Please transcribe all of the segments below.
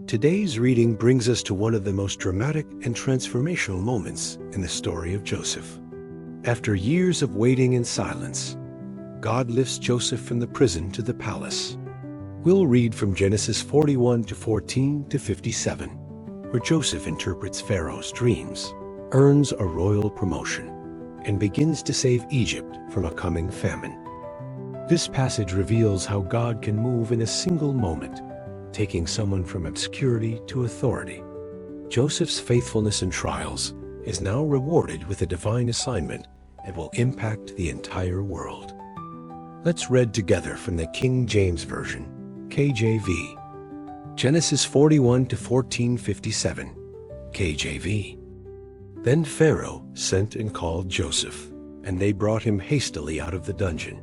Today's reading brings us to one of the most dramatic and transformational moments in the story of Joseph. After years of waiting in silence, God lifts Joseph from the prison to the palace. We'll read from Genesis 41 to 14 to 57, where Joseph interprets Pharaoh's dreams, earns a royal promotion, and begins to save Egypt from a coming famine. This passage reveals how God can move in a single moment, taking someone from obscurity to authority. Joseph's faithfulness in trials is now rewarded with a divine assignment that will impact the entire world. Let's read together from the King James Version, KJV. Genesis 41 to 14:57, KJV. Then Pharaoh sent and called Joseph, and they brought him hastily out of the dungeon.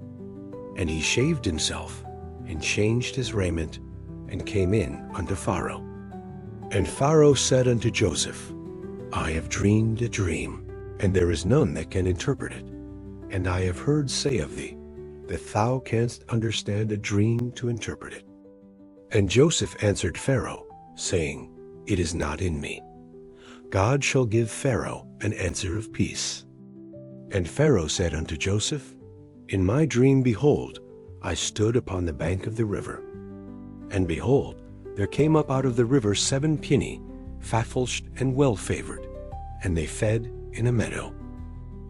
And he shaved himself, and changed his raiment, and came in unto Pharaoh. And Pharaoh said unto Joseph, I have dreamed a dream, and there is none that can interpret it. And I have heard say of thee, that thou canst understand a dream to interpret it. And Joseph answered Pharaoh, saying, It is not in me. God shall give Pharaoh an answer of peace. And Pharaoh said unto Joseph, In my dream, behold, I stood upon the bank of the river. And behold, there came up out of the river 7 pinnae, fatfulshed and well-favored, and they fed in a meadow.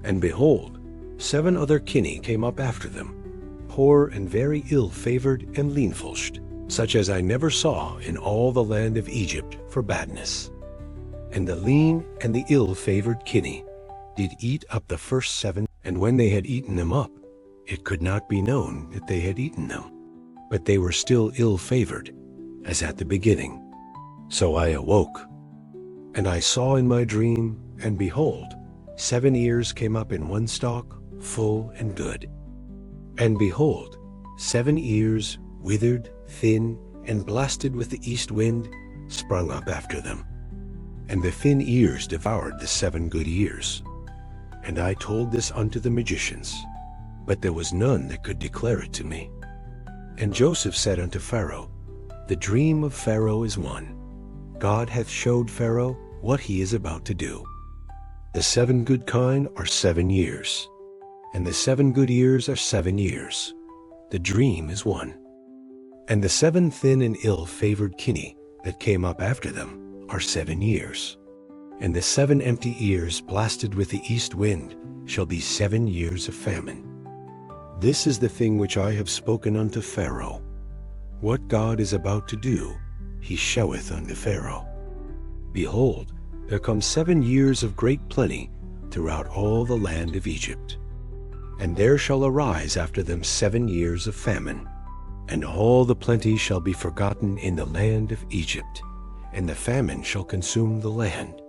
And behold, 7 other kinnae came up after them, poor and very ill-favored and leanfulshed, such as I never saw in all the land of Egypt for badness. And the lean and the ill-favored kinnae did eat up the first 7, and when they had eaten them up, it could not be known that they had eaten them. But they were still ill-favored, as at the beginning. So I awoke, and I saw in my dream, and behold, 7 ears came up in one stalk, full and good. And behold, 7 ears, withered, thin, and blasted with the east wind, sprung up after them. And the thin ears devoured the 7 good ears. And I told this unto the magicians, but there was none that could declare it to me. And Joseph said unto Pharaoh, The dream of Pharaoh is one. God hath showed Pharaoh what he is about to do. The 7 good kine are 7 years, and the 7 good ears are 7 years. The dream is one. And the 7 thin and ill-favored kinnae that came up after them are 7 years. And the 7 empty ears blasted with the east wind shall be 7 years of famine. This is the thing which I have spoken unto Pharaoh. What God is about to do, he sheweth unto Pharaoh. Behold, there come 7 years of great plenty throughout all the land of Egypt. And there shall arise after them 7 years of famine, and all the plenty shall be forgotten in the land of Egypt, and the famine shall consume the land.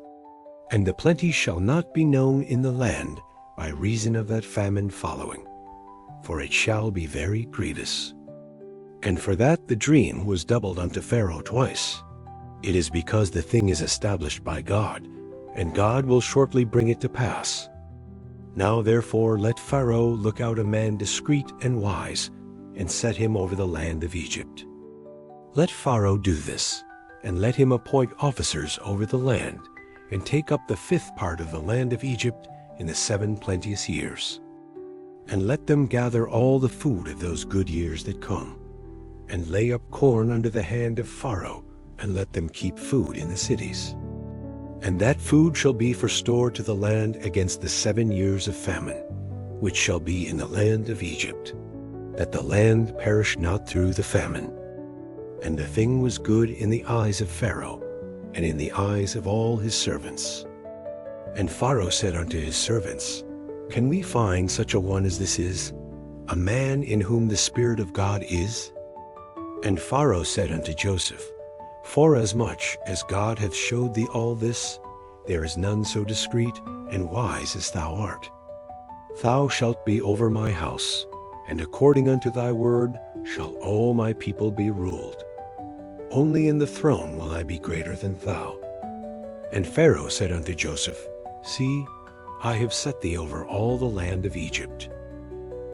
And the plenty shall not be known in the land by reason of that famine following, for it shall be very grievous. And for that the dream was doubled unto Pharaoh twice. It is because the thing is established by God, and God will shortly bring it to pass. Now therefore let Pharaoh look out a man discreet and wise, and set him over the land of Egypt. Let Pharaoh do this, and let him appoint officers over the land, and take up the 5th part of the land of Egypt in the 7 plenteous years. And let them gather all the food of those good years that come, and lay up corn under the hand of Pharaoh, and let them keep food in the cities. And that food shall be for store to the land against the 7 years of famine, which shall be in the land of Egypt, that the land perish not through the famine. And the thing was good in the eyes of Pharaoh, and in the eyes of all his servants. And Pharaoh said unto his servants, Can we find such a one as this is, a man in whom the Spirit of God is? And Pharaoh said unto Joseph, Forasmuch as God hath showed thee all this, there is none so discreet and wise as thou art. Thou shalt be over my house, and according unto thy word shall all my people be ruled. Only in the throne will I be greater than thou. And Pharaoh said unto Joseph, See, I have set thee over all the land of Egypt.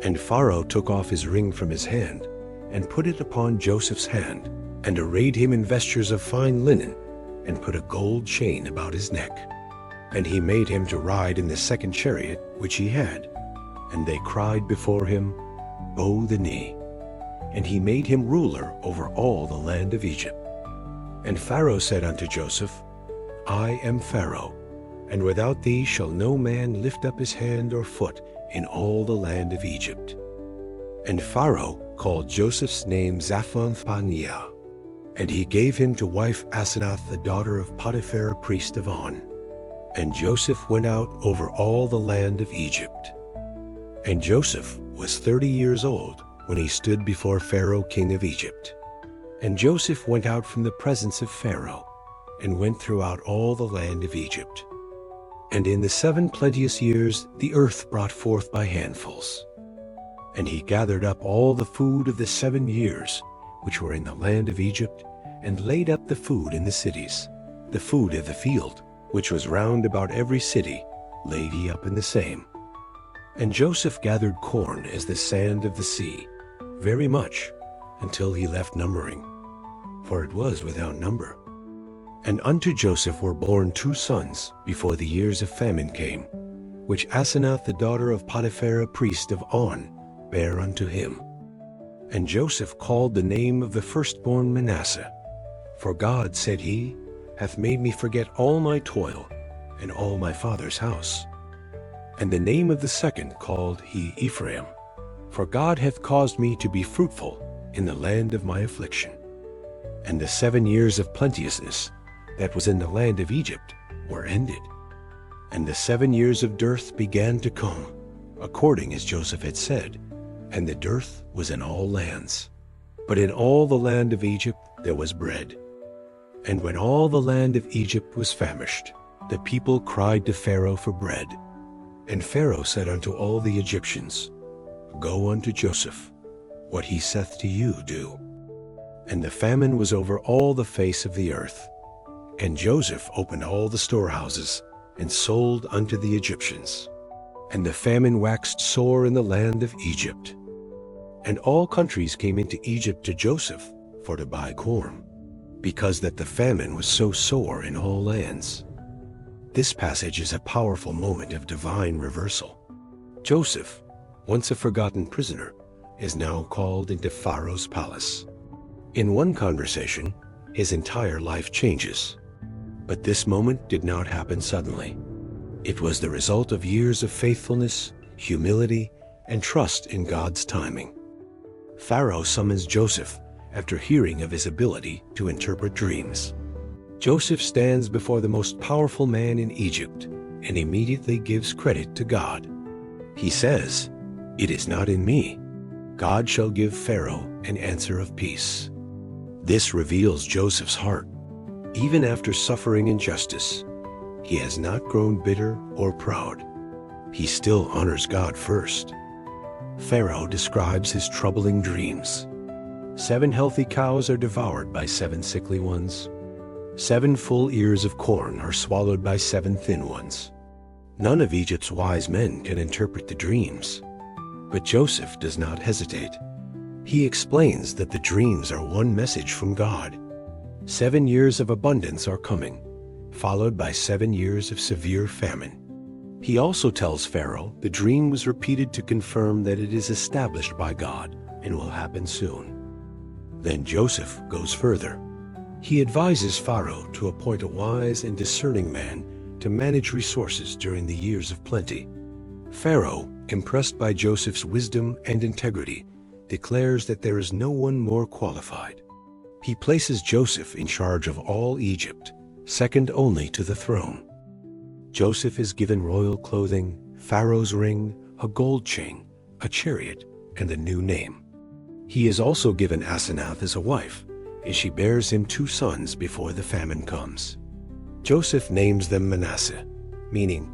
And Pharaoh took off his ring from his hand, and put it upon Joseph's hand, and arrayed him in vestures of fine linen, and put a gold chain about his neck. And he made him to ride in the second chariot which he had. And they cried before him, Bow the knee. And he made him ruler over all the land of Egypt. And Pharaoh said unto Joseph, I am Pharaoh, and without thee shall no man lift up his hand or foot in all the land of Egypt. And Pharaoh called Joseph's name Zaphnath-Paaneah, and he gave him to wife Asenath, the daughter of Potiphar, priest of On. And Joseph went out over all the land of Egypt. And Joseph was 30 years old when he stood before Pharaoh king of Egypt. And Joseph went out from the presence of Pharaoh, and went throughout all the land of Egypt. And in the 7 plenteous years the earth brought forth by handfuls. And he gathered up all the food of the 7 years which were in the land of Egypt, and laid up the food in the cities. The food of the field, which was round about every city, laid he up in the same. And Joseph gathered corn as the sand of the sea, very much, until he left numbering, for it was without number. And unto Joseph were born 2 sons before the years of famine came, which Asenath the daughter of Potiphar priest of On bare unto him. And Joseph called the name of the firstborn Manasseh, for God, said he, hath made me forget all my toil, and all my father's house. And the name of the second called he Ephraim, for God hath caused me to be fruitful in the land of my affliction. And the 7 years of plenteousness that was in the land of Egypt were ended. And the 7 years of dearth began to come, according as Joseph had said, and the dearth was in all lands. But in all the land of Egypt there was bread. And when all the land of Egypt was famished, the people cried to Pharaoh for bread. And Pharaoh said unto all the Egyptians, Go unto Joseph, what he saith to you do. And the famine was over all the face of the earth. And Joseph opened all the storehouses, and sold unto the Egyptians. And the famine waxed sore in the land of Egypt. And all countries came into Egypt to Joseph for to buy corn, because that the famine was so sore in all lands. This passage is a powerful moment of divine reversal. Joseph, once a forgotten prisoner, is now called into Pharaoh's palace. In one conversation, his entire life changes. But this moment did not happen suddenly. It was the result of years of faithfulness, humility, and trust in God's timing. Pharaoh summons Joseph after hearing of his ability to interpret dreams. Joseph stands before the most powerful man in Egypt and immediately gives credit to God. He says, It is not in me. God shall give Pharaoh an answer of peace. This reveals Joseph's heart. Even after suffering injustice, he has not grown bitter or proud. He still honors God first. Pharaoh describes his troubling dreams. 7 healthy cows are devoured by 7 sickly ones. 7 full ears of corn are swallowed by 7 thin ones. None of Egypt's wise men can interpret the dreams. But Joseph does not hesitate. He explains that the dreams are one message from God. 7 years of abundance are coming, followed by 7 years of severe famine. He also tells Pharaoh the dream was repeated to confirm that it is established by God and will happen soon. Then Joseph goes further. He advises Pharaoh to appoint a wise and discerning man to manage resources during the years of plenty. Pharaoh, impressed by Joseph's wisdom and integrity, declares that there is no one more qualified. He places Joseph in charge of all Egypt, second only to the throne. Joseph is given royal clothing, Pharaoh's ring, a gold chain, a chariot, and a new name. He is also given Asenath as a wife, and she bears him 2 sons before the famine comes. Joseph names them Manasseh, meaning,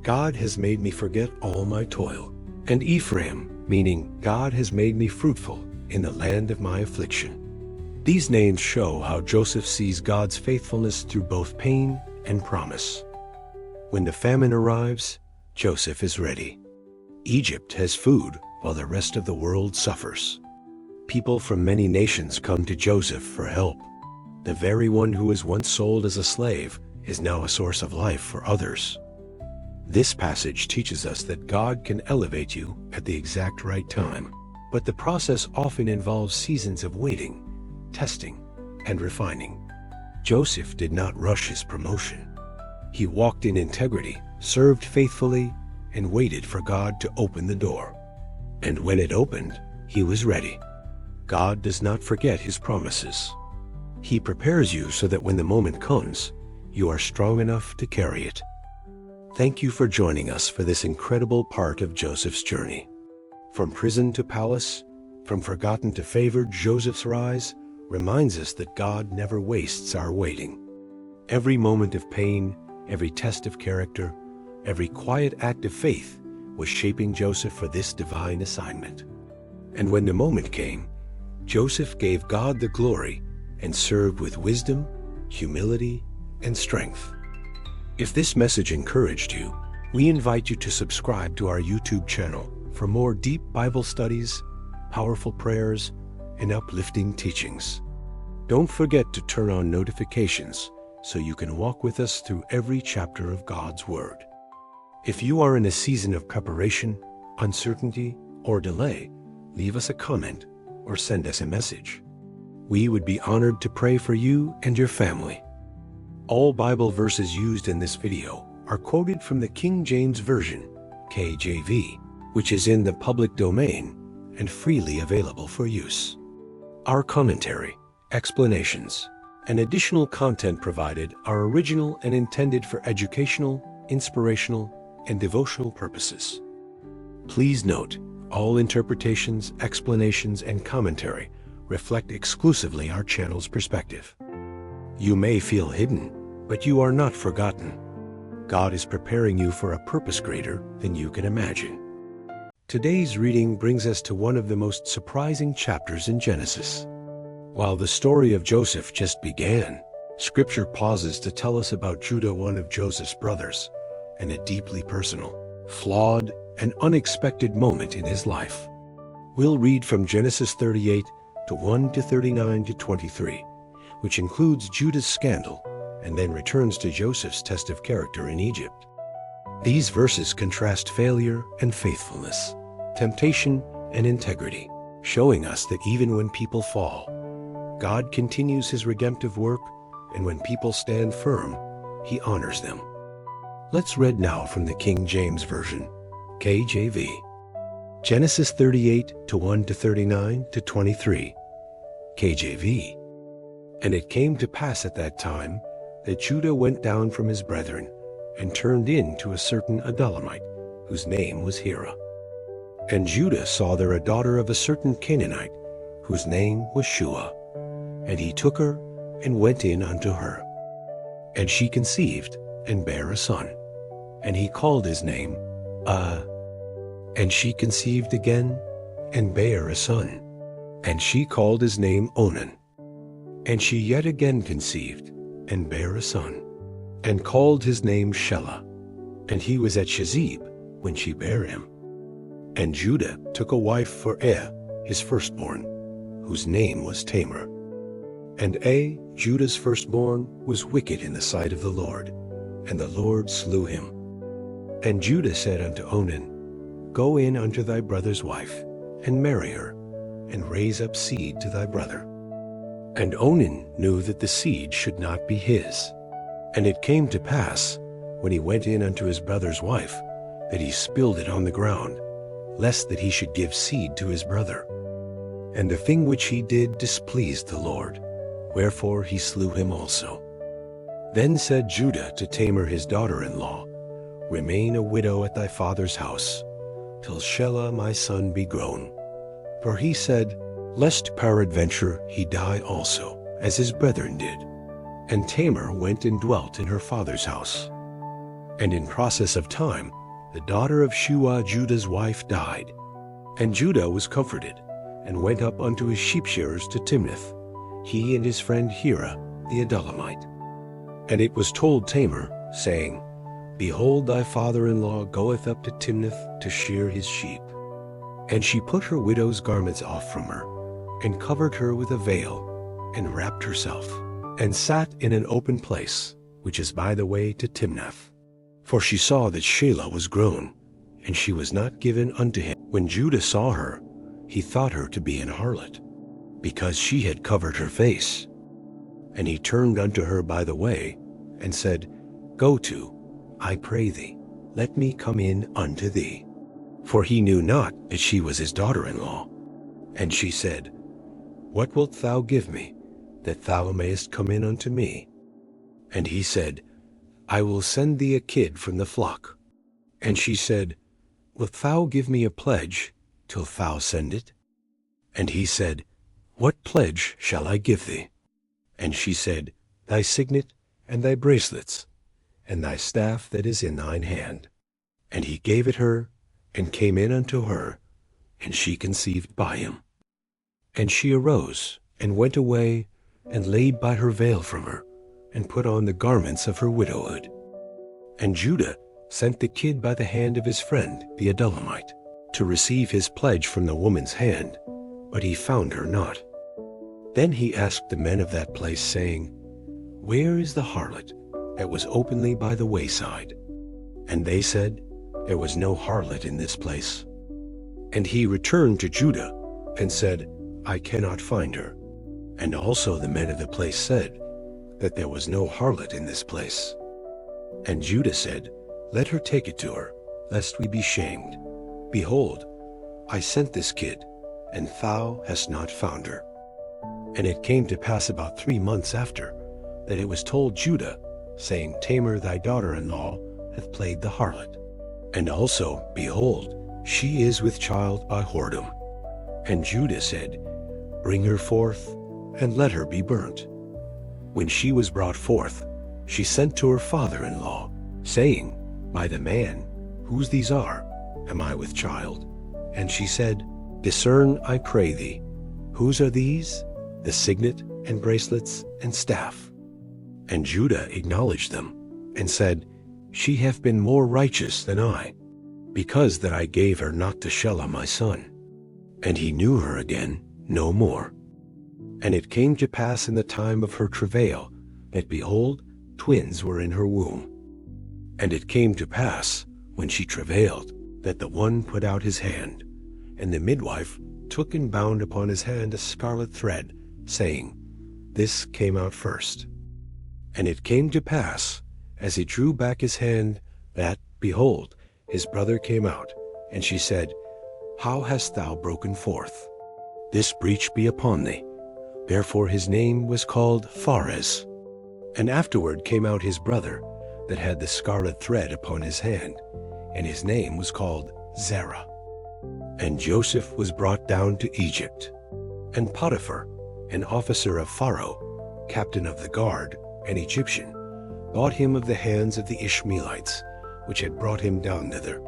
God has made me forget all my toil, and Ephraim, meaning, God has made me fruitful in the land of my affliction. These names show how Joseph sees God's faithfulness through both pain and promise. When the famine arrives, Joseph is ready. Egypt has food while the rest of the world suffers. People from many nations come to Joseph for help. The very one who was once sold as a slave is now a source of life for others. This passage teaches us that God can elevate you at the exact right time, but the process often involves seasons of waiting, testing, and refining. Joseph did not rush his promotion. He walked in integrity, served faithfully, and waited for God to open the door. And when it opened, he was ready. God does not forget his promises. He prepares you so that when the moment comes, you are strong enough to carry it. Thank you for joining us for this incredible part of Joseph's journey. From prison to palace, from forgotten to favored, Joseph's rise reminds us that God never wastes our waiting. Every moment of pain, every test of character, every quiet act of faith was shaping Joseph for this divine assignment. And when the moment came, Joseph gave God the glory and served with wisdom, humility, and strength. If this message encouraged you, we invite you to subscribe to our YouTube channel for more deep Bible studies, powerful prayers, and uplifting teachings. Don't forget to turn on notifications so you can walk with us through every chapter of God's Word. If you are in a season of preparation, uncertainty, or delay, leave us a comment or send us a message. We would be honored to pray for you and your family. All Bible verses used in this video are quoted from the King James Version, KJV, which is in the public domain and freely available for use. Our commentary, explanations, and additional content provided are original and intended for educational, inspirational, and devotional purposes. Please note, all interpretations, explanations, and commentary reflect exclusively our channel's perspective. You may feel hidden, but you are not forgotten. God is preparing you for a purpose greater than you can imagine. Today's reading brings us to one of the most surprising chapters in Genesis. While the story of Joseph just began, Scripture pauses to tell us about Judah, one of Joseph's brothers, and a deeply personal, flawed, and unexpected moment in his life. We'll read from Genesis 38 to 1 to 39 to 23, which includes Judah's scandal and then returns to Joseph's test of character in Egypt. These verses contrast failure and faithfulness, temptation and integrity, showing us that even when people fall, God continues his redemptive work, and when people stand firm, he honors them. Let's read now from the King James Version, KJV. Genesis 38 to 1 to 39 to 23, KJV. And it came to pass at that time that Judah went down from his brethren and turned in to a certain Adullamite, whose name was Hira. And Judah saw there a daughter of a certain Canaanite, whose name was Shua. And he took her and went in unto her. And she conceived and bare a son. And he called his name And she conceived again and bare a son. And she called his name Onan. And she yet again conceived and bare a son, and called his name Shelah. And he was at Shezib when she bare him. And Judah took a wife for his firstborn, whose name was Tamar. And Judah's firstborn, was wicked in the sight of the Lord, and the Lord slew him. And Judah said unto Onan, Go in unto thy brother's wife, and marry her, and raise up seed to thy brother. And Onan knew that the seed should not be his. And it came to pass, when he went in unto his brother's wife, that he spilled it on the ground, lest that he should give seed to his brother. And the thing which he did displeased the Lord, wherefore he slew him also. Then said Judah to Tamar his daughter-in-law, Remain a widow at thy father's house, till Shelah my son be grown. For he said, Lest peradventure he die also, as his brethren did. And Tamar went and dwelt in her father's house. And in process of time, the daughter of Shua Judah's wife died. And Judah was comforted, and went up unto his sheep-shearers to Timnath, he and his friend Hira the Adullamite. And it was told Tamar, saying, Behold, thy father-in-law goeth up to Timnath to shear his sheep. And she put her widow's garments off from her, and covered her with a veil, and wrapped herself, and sat in an open place, which is by the way to Timnath. For she saw that Shelah was grown, and she was not given unto him. When Judah saw her, he thought her to be an harlot, because she had covered her face. And he turned unto her by the way, and said, Go to, I pray thee, let me come in unto thee. For he knew not that she was his daughter-in-law. And she said, What wilt thou give me, that thou mayest come in unto me? And he said, I will send thee a kid from the flock. And she said, Wilt thou give me a pledge till thou send it? And he said, What pledge shall I give thee? And she said, Thy signet and thy bracelets, and thy staff that is in thine hand. And he gave it her, and came in unto her, and she conceived by him. And she arose, and went away, and laid by her veil from her, and put on the garments of her widowhood. And Judah sent the kid by the hand of his friend the Adullamite, to receive his pledge from the woman's hand, but he found her not. Then he asked the men of that place, saying, Where is the harlot that was openly by the wayside? And they said, There was no harlot in this place. And he returned to Judah, and said, I cannot find her. And also the men of the place said, that there was no harlot in this place. And Judah said, Let her take it to her, lest we be shamed. Behold, I sent this kid, and thou hast not found her. And it came to pass about 3 months after, that it was told Judah, saying, Tamar thy daughter-in-law hath played the harlot. And also, behold, she is with child by whoredom. And Judah said, Bring her forth, and let her be burnt. When she was brought forth, she sent to her father-in-law, saying, By the man, whose these are, am I with child? And she said, Discern, I pray thee, whose are these? The signet, and bracelets, and staff. And Judah acknowledged them, and said, She hath been more righteous than I, because that I gave her not to Shelah my son. And he knew her again no more. And it came to pass in the time of her travail, that behold, twins were in her womb. And it came to pass, when she travailed, that the one put out his hand, and the midwife took and bound upon his hand a scarlet thread, saying, This came out first. And it came to pass, as he drew back his hand, that, behold, his brother came out. And she said, How hast thou broken forth? This breach be upon thee. Therefore his name was called Pharez. And afterward came out his brother, that had the scarlet thread upon his hand, and his name was called Zerah. And Joseph was brought down to Egypt. And Potiphar, an officer of Pharaoh, captain of the guard, an Egyptian, bought him of the hands of the Ishmaelites, which had brought him down thither.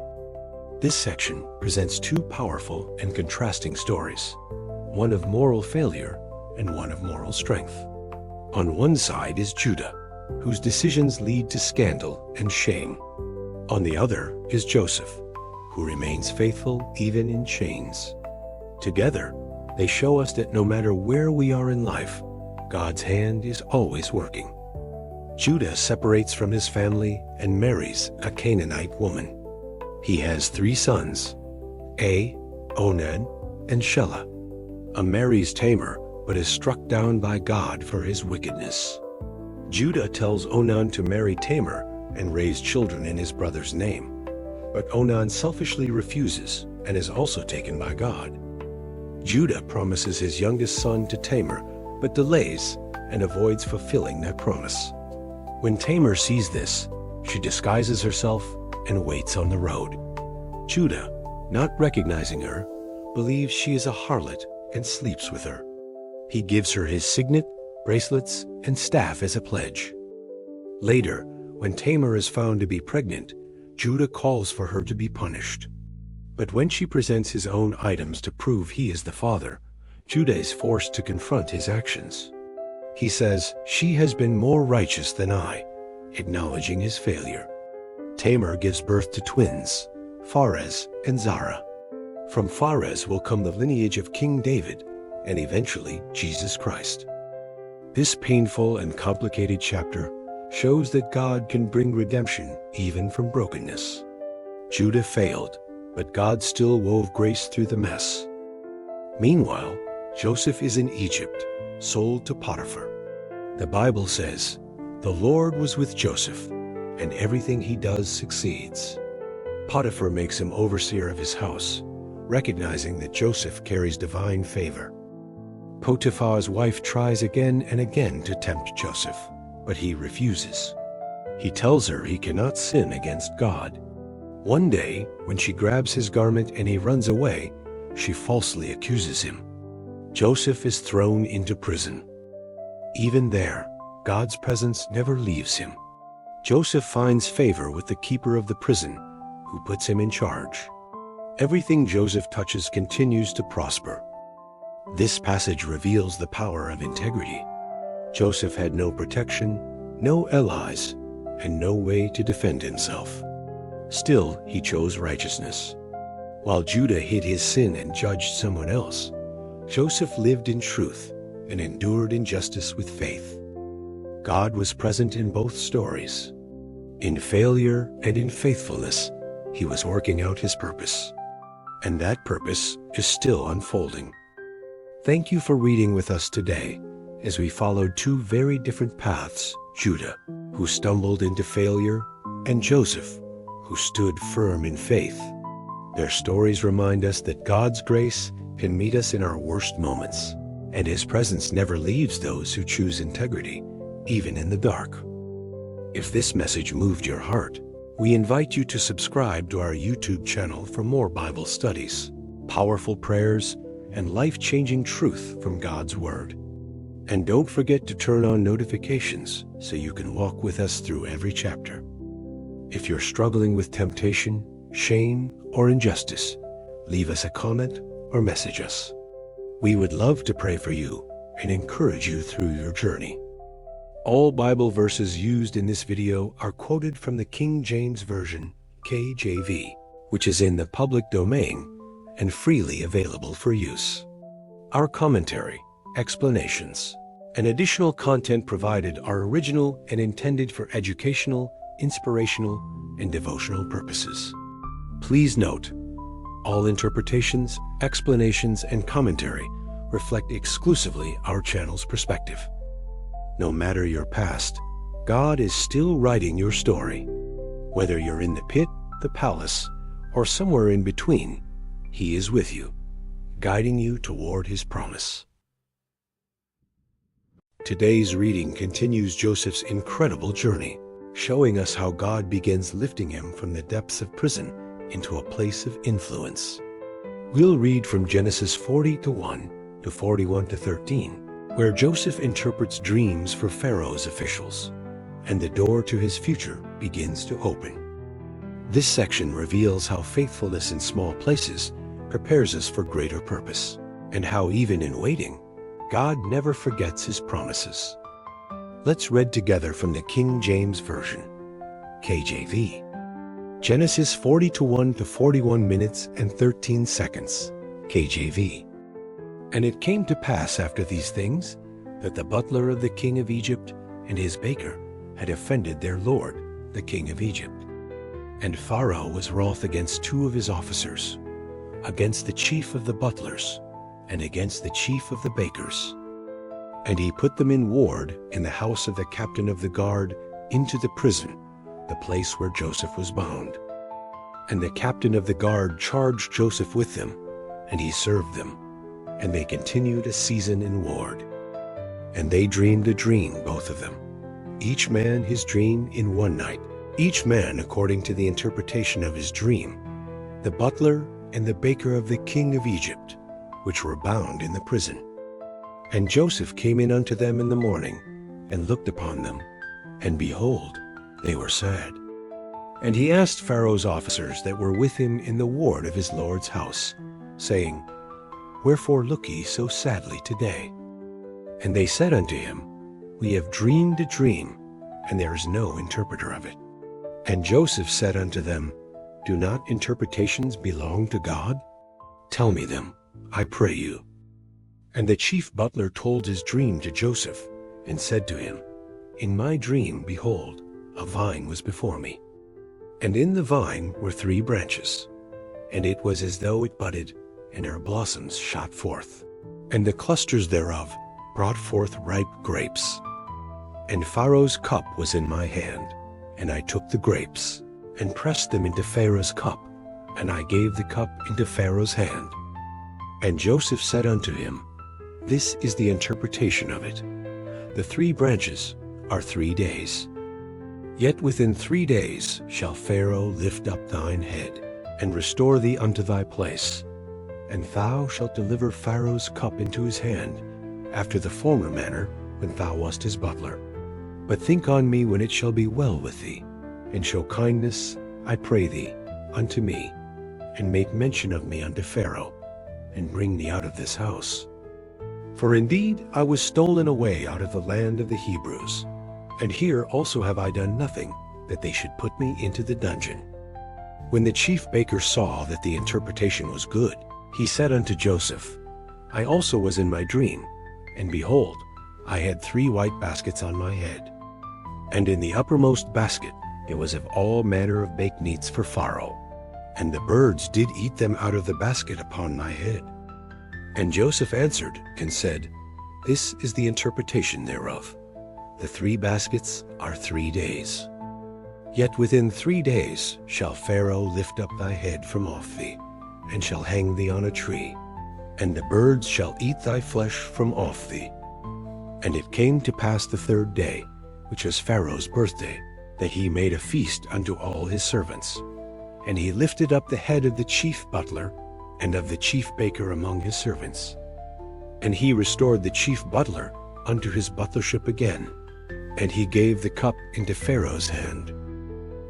This section presents two powerful and contrasting stories, one of moral failure and one of moral strength. On one side is Judah, whose decisions lead to scandal and shame. On the other is Joseph, who remains faithful even in chains. Together, they show us that no matter where we are in life, God's hand is always working. Judah separates from his family and marries a Canaanite woman. He has 3 sons, Onan, and Shelah. Marries Tamar, but is struck down by God for his wickedness. Judah tells Onan to marry Tamar and raise children in his brother's name, but Onan selfishly refuses and is also taken by God. Judah promises his youngest son to Tamar, but delays and avoids fulfilling that promise. When Tamar sees this, she disguises herself and waits on the road. Judah, not recognizing her, believes she is a harlot and sleeps with her. He gives her his signet, bracelets, and staff as a pledge. Later, when Tamar is found to be pregnant, Judah calls for her to be punished. But when she presents his own items to prove he is the father, Judah is forced to confront his actions. He says, She has been more righteous than I, acknowledging his failure. Tamar gives birth to twins, Pharez and Zara. From Pharez will come the lineage of King David, and eventually Jesus Christ. This painful and complicated chapter shows that God can bring redemption even from brokenness. Judah failed, but God still wove grace through the mess. Meanwhile, Joseph is in Egypt, sold to Potiphar. The Bible says, "The Lord was with Joseph, and everything he does succeeds." Potiphar makes him overseer of his house, recognizing that Joseph carries divine favor. Potiphar's wife tries again and again to tempt Joseph, but he refuses. He tells her he cannot sin against God. One day, when she grabs his garment and he runs away, she falsely accuses him. Joseph is thrown into prison. Even there, God's presence never leaves him. Joseph finds favor with the keeper of the prison, who puts him in charge. Everything Joseph touches continues to prosper. This passage reveals the power of integrity. Joseph had no protection, no allies, and no way to defend himself. Still, he chose righteousness. While Judah hid his sin and judged someone else, Joseph lived in truth and endured injustice with faith. God was present in both stories. In failure and in faithfulness, he was working out his purpose. And that purpose is still unfolding. Thank you for reading with us today as we followed two very different paths: Judah, who stumbled into failure, and Joseph, who stood firm in faith. Their stories remind us that God's grace can meet us in our worst moments, and his presence never leaves those who choose integrity, even in the dark. If this message moved your heart, we invite you to subscribe to our YouTube channel for more Bible studies, powerful prayers, and life-changing truth from God's Word. And don't forget to turn on notifications so you can walk with us through every chapter. If you're struggling with temptation, shame, or injustice, leave us a comment or message us. We would love to pray for you and encourage you through your journey. All Bible verses used in this video are quoted from the King James Version, KJV, which is in the public domain and freely available for use. Our commentary, explanations, and additional content provided are original and intended for educational, inspirational, and devotional purposes. Please note, all interpretations, explanations, and commentary reflect exclusively our channel's perspective. No matter your past, God is still writing your story. Whether you're in the pit, the palace, or somewhere in between, he is with you, guiding you toward his promise. Today's reading continues Joseph's incredible journey, showing us how God begins lifting him from the depths of prison into a place of influence. We'll read from Genesis 40:1 to 41-13, where Joseph interprets dreams for Pharaoh's officials, and the door to his future begins to open. This section reveals how faithfulness in small places prepares us for greater purpose, and how even in waiting, God never forgets his promises. Let's read together from the King James Version, KJV. Genesis 40:1 to 41 minutes and 13 seconds, KJV. And it came to pass after these things, that the butler of the king of Egypt and his baker had offended their lord, the king of Egypt. And Pharaoh was wroth against two of his officers, against the chief of the butlers, and against the chief of the bakers. And he put them in ward in the house of the captain of the guard into the prison, the place where Joseph was bound. And the captain of the guard charged Joseph with them, and he served them. And they continued a season in ward. And they dreamed a dream, both of them, each man his dream in one night, each man according to the interpretation of his dream, the butler and the baker of the king of Egypt, which were bound in the prison. And Joseph came in unto them in the morning, and looked upon them, and behold, they were sad. And he asked Pharaoh's officers that were with him in the ward of his lord's house, saying, Wherefore look ye so sadly today? And they said unto him, We have dreamed a dream, and there is no interpreter of it. And Joseph said unto them, Do not interpretations belong to God? Tell me them, I pray you. And the chief butler told his dream to Joseph, and said to him, In my dream, behold, a vine was before me. And in the vine were 3 branches, and it was as though it budded, and her blossoms shot forth. And the clusters thereof brought forth ripe grapes. And Pharaoh's cup was in my hand, and I took the grapes, and pressed them into Pharaoh's cup, and I gave the cup into Pharaoh's hand. And Joseph said unto him, This is the interpretation of it. The 3 branches are 3 days. Yet within 3 days shall Pharaoh lift up thine head, and restore thee unto thy place. And thou shalt deliver Pharaoh's cup into his hand, after the former manner, when thou wast his butler. But think on me when it shall be well with thee, and show kindness, I pray thee, unto me, and make mention of me unto Pharaoh, and bring me out of this house. For indeed I was stolen away out of the land of the Hebrews, and here also have I done nothing, that they should put me into the dungeon. When the chief baker saw that the interpretation was good, he said unto Joseph, I also was in my dream, and behold, I had 3 white baskets on my head. And in the uppermost basket it was of all manner of baked meats for Pharaoh, and the birds did eat them out of the basket upon my head. And Joseph answered and said, This is the interpretation thereof. The 3 baskets are 3 days. Yet within 3 days shall Pharaoh lift up thy head from off thee, and shall hang thee on a tree, and the birds shall eat thy flesh from off thee. And it came to pass the 3rd day, which was Pharaoh's birthday, that he made a feast unto all his servants. And he lifted up the head of the chief butler and of the chief baker among his servants. And he restored the chief butler unto his butlership again, and he gave the cup into Pharaoh's hand.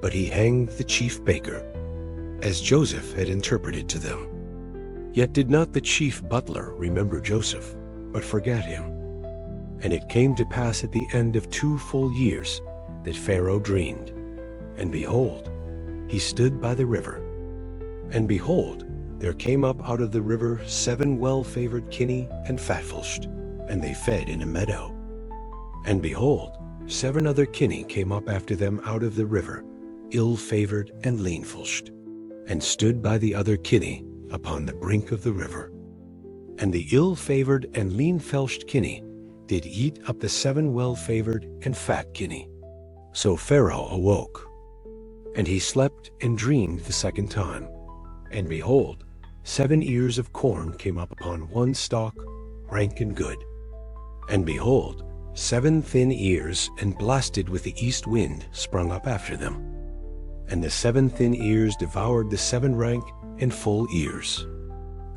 But he hanged the chief baker, as Joseph had interpreted to them. Yet did not the chief butler remember Joseph, but forgat him. And it came to pass at the end of 2 full years that Pharaoh dreamed, and behold, he stood by the river. And behold, there came up out of the river 7 well-favored kine and fatfulshed, and they fed in a meadow. And behold, 7 other kine came up after them out of the river, ill-favored and leanfulshed, and stood by the other kine upon the brink of the river. And the ill-favored and lean-felshed kine did eat up the 7 well-favored and fat kine. So Pharaoh awoke, and he slept and dreamed the 2nd time. And behold, 7 ears of corn came up upon one stalk, rank and good. And behold, 7 thin ears and blasted with the east wind sprung up after them. And the 7 thin ears devoured the 7 rank and full ears.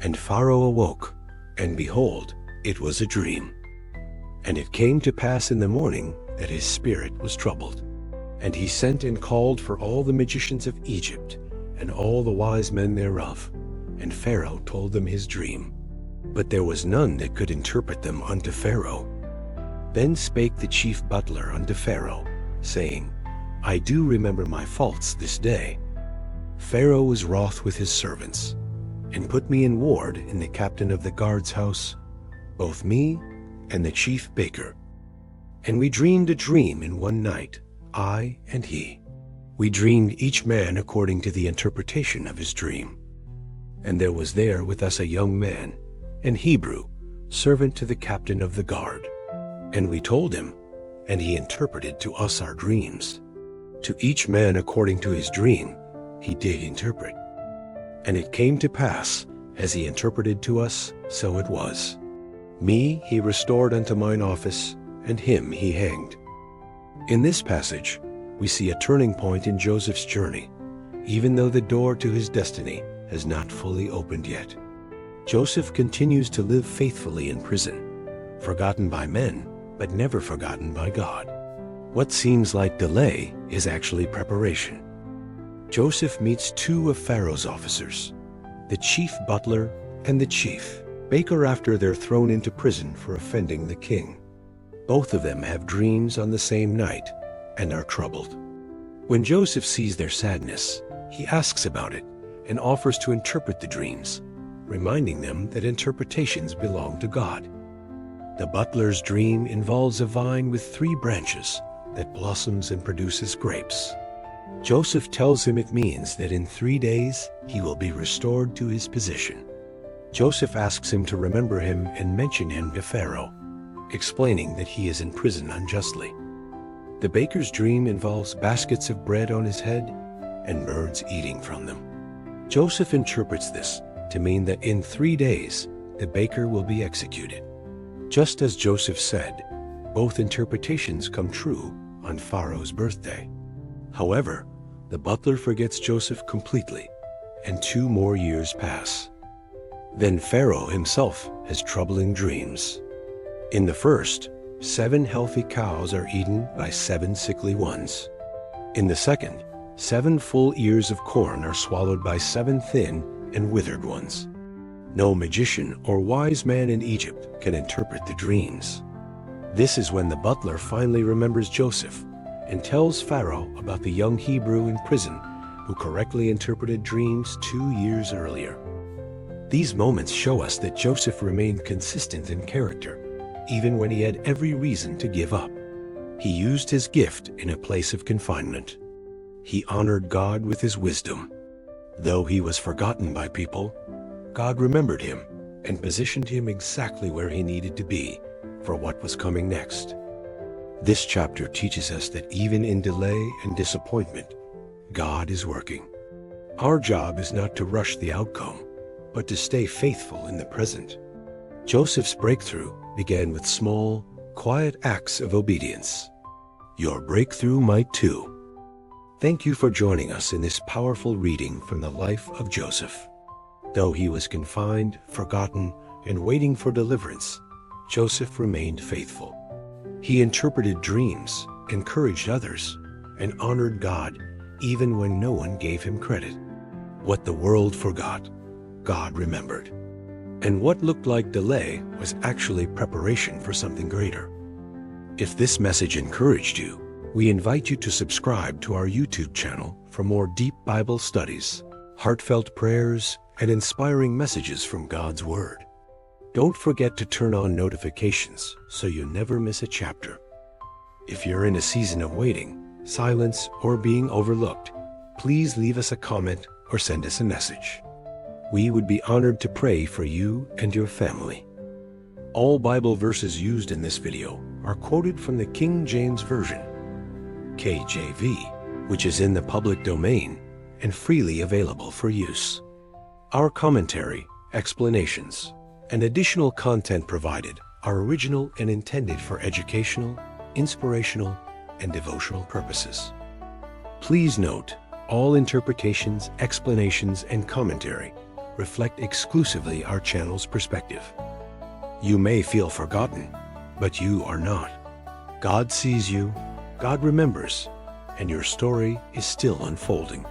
And Pharaoh awoke, and behold, it was a dream. And it came to pass in the morning that his spirit was troubled. And he sent and called for all the magicians of Egypt, and all the wise men thereof. And Pharaoh told them his dream. But there was none that could interpret them unto Pharaoh. Then spake the chief butler unto Pharaoh, saying, I do remember my faults this day. Pharaoh was wroth with his servants, and put me in ward in the captain of the guard's house, both me and the chief baker. And we dreamed a dream in one night, I and he. We dreamed each man according to the interpretation of his dream. And there was there with us a young man, an Hebrew, servant to the captain of the guard. And we told him, and he interpreted to us our dreams. To each man according to his dream he did interpret. And it came to pass, as he interpreted to us, so it was. Me he restored unto mine office, and him he hanged. In this passage, we see a turning point in Joseph's journey, even though the door to his destiny has not fully opened yet. Joseph continues to live faithfully in prison, forgotten by men, but never forgotten by God. What seems like delay is actually preparation. Joseph meets 2 of Pharaoh's officers, the chief butler and the chief baker, after they're thrown into prison for offending the king. Both of them have dreams on the same night and are troubled. When Joseph sees their sadness, he asks about it and offers to interpret the dreams, reminding them that interpretations belong to God. The butler's dream involves a vine with 3 branches that blossoms and produces grapes. Joseph tells him it means that in 3 days he will be restored to his position. Joseph asks him to remember him and mention him to Pharaoh, explaining that he is in prison unjustly. The baker's dream involves baskets of bread on his head and birds eating from them. Joseph interprets this to mean that in 3 days the baker will be executed. Just as Joseph said, both interpretations come true on Pharaoh's birthday. However, the butler forgets Joseph completely, and 2 more years pass. Then Pharaoh himself has troubling dreams. In the first, 7 healthy cows are eaten by 7 sickly ones. In the second, 7 full ears of corn are swallowed by 7 thin and withered ones. No magician or wise man in Egypt can interpret the dreams. This is when the butler finally remembers Joseph and tells Pharaoh about the young Hebrew in prison who correctly interpreted dreams 2 years earlier. These moments show us that Joseph remained consistent in character, even when he had every reason to give up. He used his gift in a place of confinement. He honored God with his wisdom. Though he was forgotten by people, God remembered him and positioned him exactly where he needed to be for what was coming next. This chapter teaches us that even in delay and disappointment, God is working. Our job is not to rush the outcome, but to stay faithful in the present. Joseph's breakthrough began with small, quiet acts of obedience. Your breakthrough might too. Thank you for joining us in this powerful reading from the life of Joseph. Though he was confined, forgotten, and waiting for deliverance, Joseph remained faithful. He interpreted dreams, encouraged others, and honored God even when no one gave him credit. What the world forgot, God remembered. And what looked like delay was actually preparation for something greater. If this message encouraged you, we invite you to subscribe to our YouTube channel for more deep Bible studies, heartfelt prayers, and inspiring messages from God's Word. Don't forget to turn on notifications so you never miss a chapter. If you're in a season of waiting, silence, or being overlooked, please leave us a comment or send us a message. We would be honored to pray for you and your family. All Bible verses used in this video are quoted from the King James Version, KJV, which is in the public domain and freely available for use. Our commentary, explanations, and additional content provided are original and intended for educational, inspirational, and devotional purposes. Please note, all interpretations, explanations, and commentary reflect exclusively our channel's perspective. You may feel forgotten, but you are not. God sees you, God remembers, and your story is still unfolding.